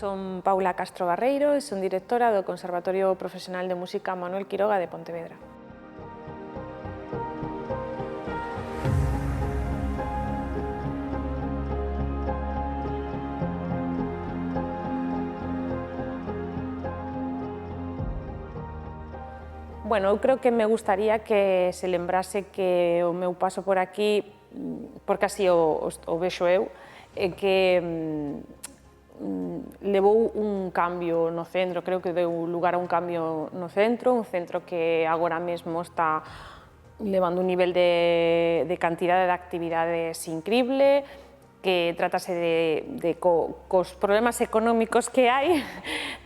Son Paula Castro Barreiro e son directora do Conservatorio Profesional de Música Manuel Quiroga de Pontevedra. Bueno, eu creo que me gustaría que se lembrase que o meu paso por aquí, porque así o vexo eu, é que levou un cambio no centro, creo que deu lugar a un cambio no centro, un centro que agora mesmo está levando un nivel de cantidade de actividades incrible, que tratase cos problemas económicos que hai,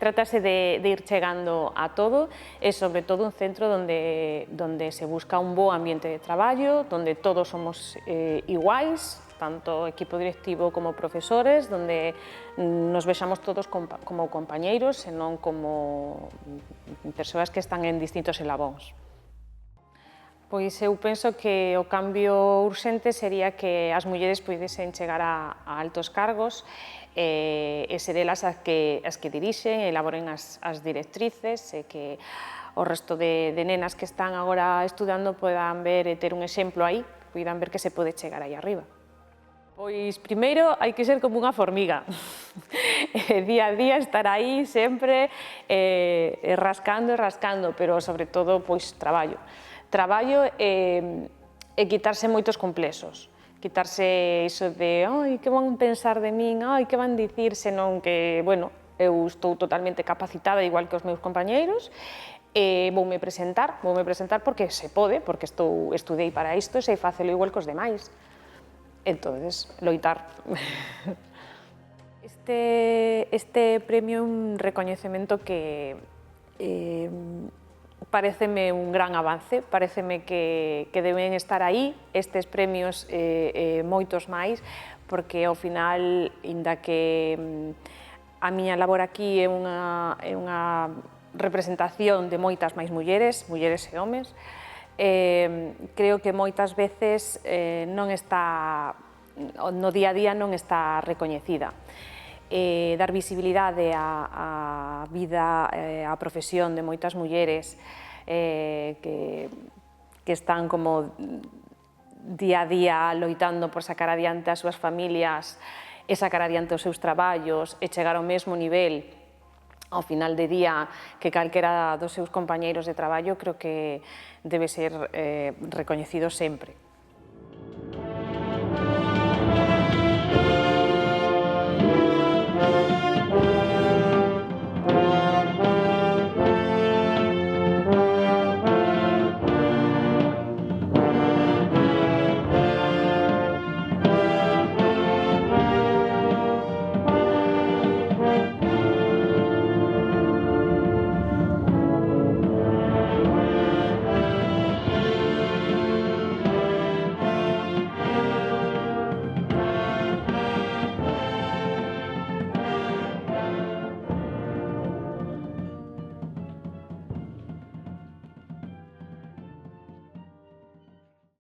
tratase de ir chegando a todo, e sobre todo un centro donde se busca un bo ambiente de traballo, donde todos somos iguais, tanto equipo directivo como profesores, donde nos vexamos todos como compañeiros e non como persoas que están en distintos elabóns. Pois eu penso que o cambio urxente sería que as mulleres poidesen chegar a altos cargos e ser elas as que dirixen, elaboren as directrices e que o resto de nenas que están agora estudando podan ver e ter un exemplo aí, poidan ver que se pode chegar aí arriba. Pois, primeiro, hai que ser como unha formiga, día a día estar aí sempre rascando e rascando, pero sobre todo, pois, traballo. Traballo e quitarse moitos complexos, quitarse iso de ai, que van pensar de min, ai, que van dicir, senón que, bueno, eu estou totalmente capacitada, igual que os meus compañeiros, e voume presentar porque se pode, porque estudei para isto e sei facelo igual que os demais. Entonces, loitar. Este premio é un recoñecemento que pareceme un gran avance, pareceme que deben estar aí estes premios e moitos máis, porque ao final, inda que a miña labor aquí é unha representación de moitas máis mulleres e homes, creo que moitas veces no día a día non está recoñecida. Dar visibilidade á vida, á profesión de moitas mulleres que están como día a día loitando por sacar adiante as súas familias e sacar adiante os seus traballos e chegar ao mesmo nivel ao final de día que calquera dos seus compañeiros de traballo, creo que debe ser recoñecido sempre.